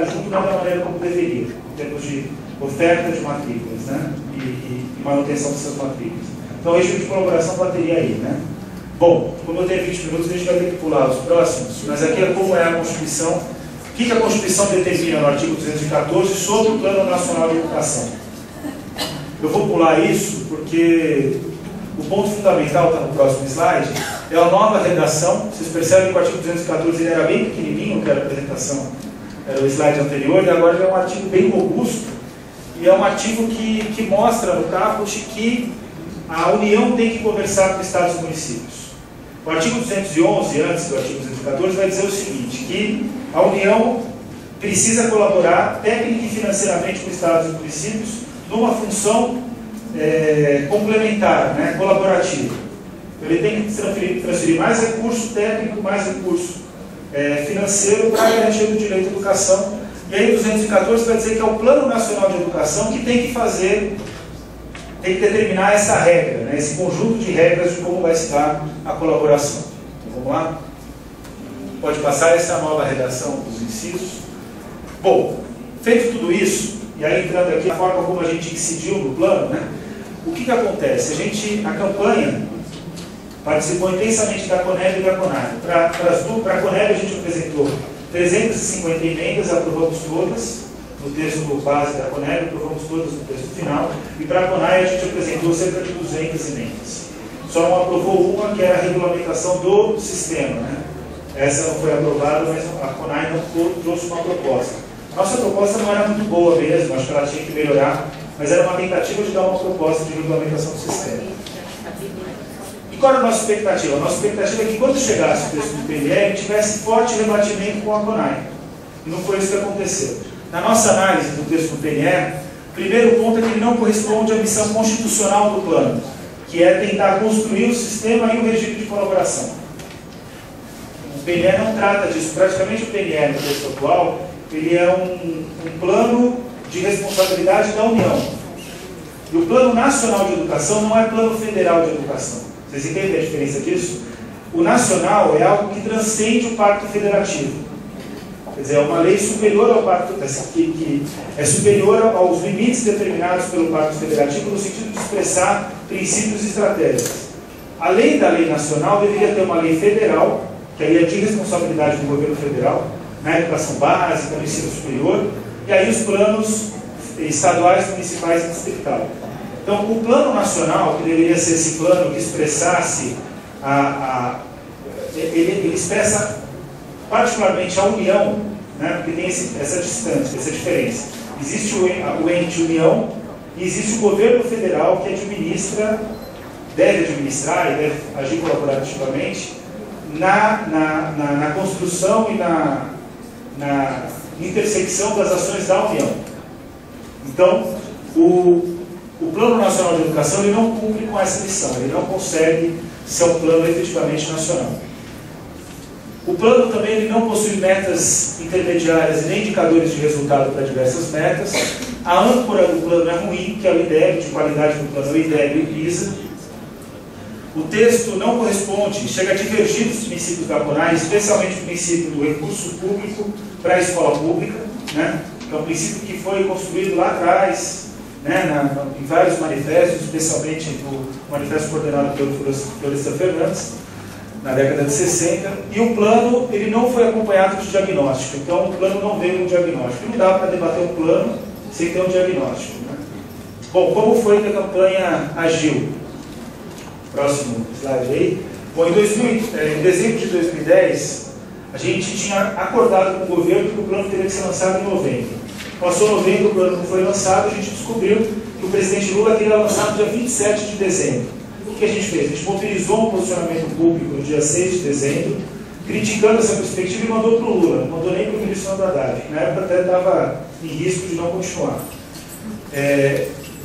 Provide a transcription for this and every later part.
junto não da maneira como deveria, em termos de oferta de matrículas, né? E manutenção dos seus matrículas. Então, o regime de colaboração bateria aí, né? Bom, como eu tenho 20 minutos, a gente vai ter que pular os próximos, mas aqui é como é a Constituição, o que a Constituição determina no artigo 214 sobre o Plano Nacional de Educação. Eu vou pular isso porque o ponto fundamental está no próximo slide, é a nova redação. Vocês percebem que o artigo 214 ele era bem pequenininho, que era a apresentação, era o slide anterior, e agora ele é um artigo bem robusto, e é um artigo que mostra no caput que a União tem que conversar com estados e municípios. O artigo 211, antes do artigo 214, vai dizer o seguinte, que a União precisa colaborar técnica e financeiramente com estados e municípios numa função complementar, né, colaborativa. Ele tem que transferir mais recurso técnico, mais recurso financeiro para garantir o direito à educação. E aí o 214 vai dizer que é o Plano Nacional de Educação que tem que fazer, tem que determinar essa regra, né, esse conjunto de regras de como vai se dar a colaboração. Então, vamos lá? Pode passar essa nova redação dos incisos. Bom, feito tudo isso, e aí entrando aqui a forma como a gente incidiu no plano, né, o que acontece? A campanha participou intensamente da CONEB e da CONAI. Para a CONEB a gente apresentou 350 emendas, aprovamos todas no texto base da CONEB, aprovamos todas no texto final, e para a CONAI a gente apresentou cerca de 200 emendas. Só não aprovou uma, que era a regulamentação do sistema, né? Essa não foi aprovada, mas a CONAI não trouxe uma proposta. A nossa proposta não era muito boa mesmo, acho que ela tinha que melhorar, mas era uma tentativa de dar uma proposta de regulamentação do sistema. E qual era a nossa expectativa? A nossa expectativa é que quando chegasse o texto do PNL, tivesse forte rebatimento com a CONAI. E não foi isso que aconteceu. Na nossa análise do texto do PNL, o primeiro ponto é que ele não corresponde à missão constitucional do plano, que é tentar construir o sistema e o regime de colaboração. O PNL não trata disso. Praticamente o PNL no texto atual, ele é um plano de responsabilidade da União. E o Plano Nacional de Educação não é Plano Federal de Educação. Vocês entendem a diferença disso? O nacional é algo que transcende o Pacto Federativo. Quer dizer, é uma lei superior ao Pacto, que é superior aos limites determinados pelo Pacto Federativo no sentido de expressar princípios e estratégias. Além da lei nacional, deveria ter uma lei federal, que aí é de responsabilidade do governo federal, na educação básica, no ensino superior, e aí os planos estaduais, municipais e distrital. Então, o plano nacional, que deveria ser esse plano que expressasse, ele expressa particularmente a União, né, porque tem essa distância, essa diferença. Existe o ente União e existe o governo federal que administra, deve administrar e deve agir colaborativamente na construção e na intersecção das ações da União. Então, o Plano Nacional de Educação ele não cumpre com essa missão, ele não consegue ser um plano efetivamente nacional. O plano também ele não possui metas intermediárias e nem indicadores de resultado para diversas metas. A âncora do plano é ruim, que é o IDEB, de qualidade do plano, é o IDEB e o PISA. O texto não corresponde, chega a divergir dos princípios da CONAI, especialmente o princípio do recurso público para a escola pública, né? Que é um princípio que foi construído lá atrás, né, em vários manifestos, especialmente o manifesto coordenado pelo Florestan Fernandes, na década de 60, e o plano ele não foi acompanhado de diagnóstico, então o plano não veio um diagnóstico. Não dá para debater um plano sem ter um diagnóstico, né? Bom, como foi que a campanha agiu? Próximo slide aí. Bom, em dezembro de 2010, a gente tinha acordado com o governo que o plano teria que ser lançado em novembro. Passou novembro, o plano não foi lançado, a gente descobriu que o presidente Lula queria lançar no dia 27 de dezembro. O que a gente fez? A gente mobilizou um posicionamento público no dia 6 de dezembro, criticando essa perspectiva e mandou para o Lula, não mandou nem para o ministro Haddad, que na época até estava em risco de não continuar.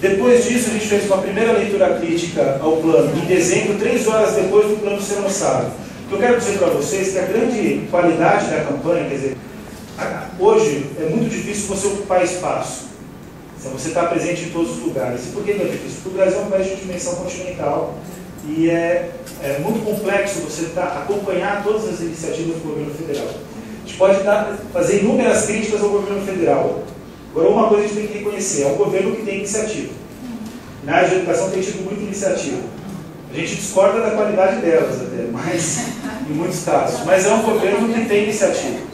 Depois disso, a gente fez uma primeira leitura crítica ao plano, em dezembro, 3 horas depois do plano ser lançado. O que eu quero dizer para vocês é que a grande qualidade da campanha, quer dizer, hoje é muito difícil você ocupar espaço. Você está presente em todos os lugares. E por que é difícil? Porque o Brasil é um país de dimensão continental e é muito complexo você acompanhar todas as iniciativas do governo federal. A gente pode fazer inúmeras críticas ao governo federal. Agora, uma coisa a gente tem que reconhecer, é um governo que tem iniciativa. Na área de educação tem tido muita iniciativa. A gente discorda da qualidade delas até, mas, em muitos casos. Mas é um governo que tem iniciativa.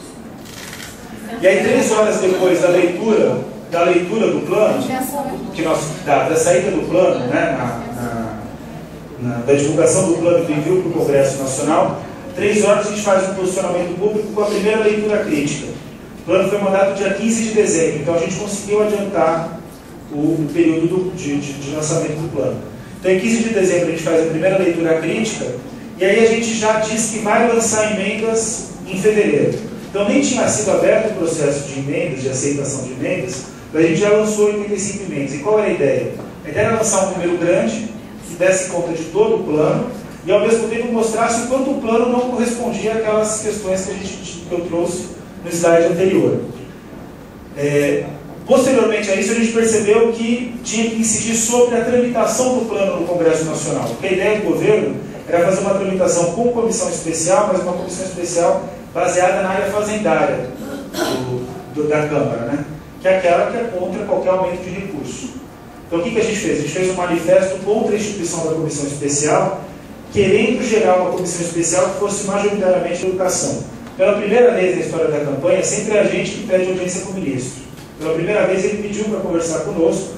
E aí, 3 horas depois da leitura do plano, da saída do plano, né, da divulgação do plano do envio para o Congresso Nacional, 3 horas a gente faz um posicionamento público com a primeira leitura crítica. O plano foi mandado dia 15 de dezembro, então a gente conseguiu adiantar o período de lançamento do plano. Então, em 15 de dezembro, a gente faz a primeira leitura crítica, e aí a gente já diz que vai lançar emendas em fevereiro. Então, nem tinha sido aberto o processo de emendas, de aceitação de emendas, mas a gente já lançou 85 emendas. E qual era a ideia? A ideia era lançar um número grande, que desse conta de todo o plano, e ao mesmo tempo mostrasse o quanto o plano não correspondia àquelas questões que eu trouxe no slide anterior. Posteriormente a isso, a gente percebeu que tinha que incidir sobre a tramitação do plano no Congresso Nacional. Porque a ideia do governo era fazer uma tramitação com comissão especial, mas uma comissão especial baseada na área fazendária da Câmara, né? Que é aquela que é contra qualquer aumento de recurso. Então, o que a gente fez? A gente fez um manifesto contra a instituição da comissão especial, querendo gerar uma comissão especial que fosse majoritariamente de educação. Pela primeira vez na história da campanha, sempre é a gente que pede audiência com o ministro. Pela primeira vez ele pediu para conversar conosco,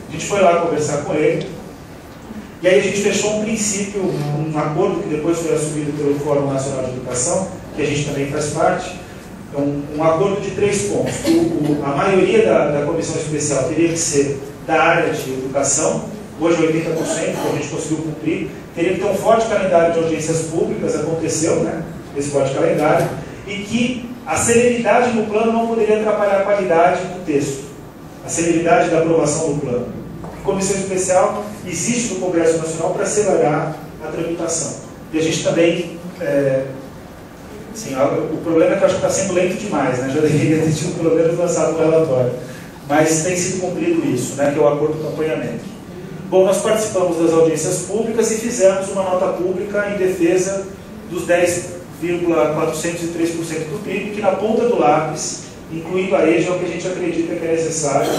a gente foi lá conversar com ele, e aí a gente fechou um princípio, um acordo que depois foi assumido pelo Fórum Nacional de Educação, que a gente também faz parte, um acordo de 3 pontos. A maioria da comissão especial teria que ser da área de educação, hoje 80%, que a gente conseguiu cumprir, teria que ter um forte calendário de audiências públicas, aconteceu, né, esse forte calendário, e que a celeridade no plano não poderia atrapalhar a qualidade do texto, a celeridade da aprovação do plano. A comissão especial existe no Congresso Nacional para acelerar a tramitação. E a gente também, o problema é que eu acho que está sendo lento demais, né? Já deveria ter tido pelo menos lançado um relatório. Mas tem sido cumprido isso, né? Que é o acordo de acompanhamento. Bom, nós participamos das audiências públicas e fizemos uma nota pública em defesa dos 10,403% do PIB, que na ponta do lápis, incluindo a EJA, é o que a gente acredita que é necessário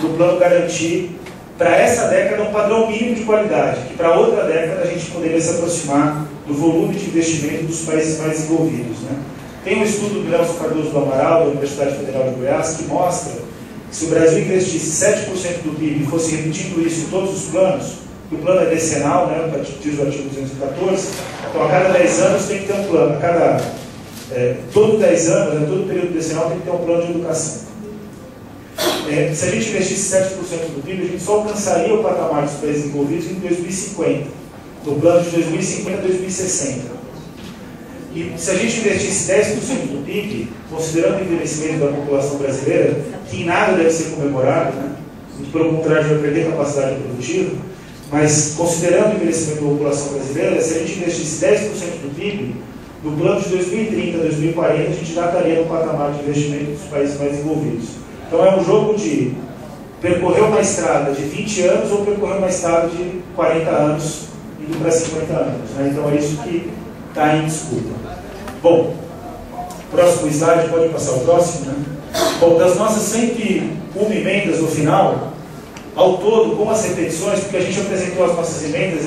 do plano garantir para essa década um padrão mínimo de qualidade, que para outra década a gente poderia se aproximar do volume de investimento dos países mais desenvolvidos, né? Tem um estudo do Nelson Cardoso do Amaral, da Universidade Federal de Goiás, que mostra que se o Brasil investisse 7% do PIB e fosse repetindo isso em todos os planos, que o plano é decenal, né, diz o artigo 214, então a cada 10 anos tem que ter um plano, todo 10 anos, né, todo período decenal tem que ter um plano de educação. Se a gente investisse 7% do PIB, a gente só alcançaria o patamar dos países envolvidos em 2050, no plano de 2050 a 2060. E se a gente investisse 10% do PIB, considerando o envelhecimento da população brasileira, que em nada deve ser comemorado, né? Muito pelo contrário, vai perder capacidade produtiva, mas considerando o envelhecimento da população brasileira, se a gente investisse 10% do PIB, no plano de 2030 a 2040, a gente já estaria no patamar de investimento dos países mais desenvolvidos. Então é um jogo de percorrer uma estrada de 20 anos ou percorrer uma estrada de 40 anos, indo para 50 anos. Né? Então é isso que está em disputa. Bom, próximo slide, pode passar o próximo, né? Bom, das nossas 101 emendas no final, ao todo, com as repetições, porque a gente apresentou as nossas emendas,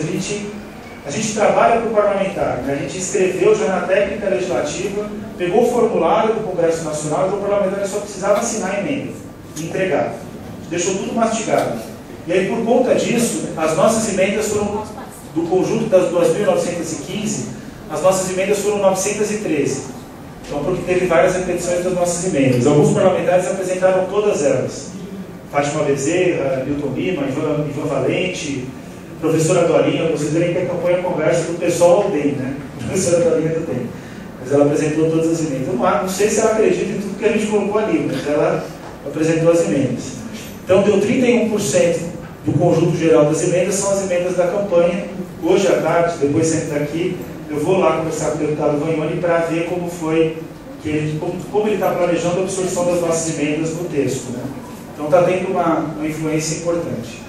a gente trabalha para o parlamentar, né? A gente escreveu já na técnica legislativa, pegou o formulário do Congresso Nacional e o parlamentar só precisava assinar a emenda e entregar. Deixou tudo mastigado. E aí, por conta disso, as nossas emendas foram, do conjunto das 2.915, as nossas emendas foram 913. Então, porque teve várias repetições das nossas emendas. Alguns parlamentares apresentaram todas elas. Fátima Bezerra, Milton Lima, Ivan Valente, professora Dorinha. Vocês verem que a campanha conversa do pessoal ao DEM, né? A professora Dorinha do DEM. Mas ela apresentou todas as emendas. Eu não sei se ela acredita em tudo que a gente colocou ali, mas ela apresentou as emendas. Então, deu 31% do conjunto geral das emendas, são as emendas da campanha. Hoje à tarde, depois senta aqui, eu vou lá conversar com o deputado Vagnoni para ver como foi, como ele está planejando a absorção das nossas emendas no texto, né? Então está tendo uma influência importante.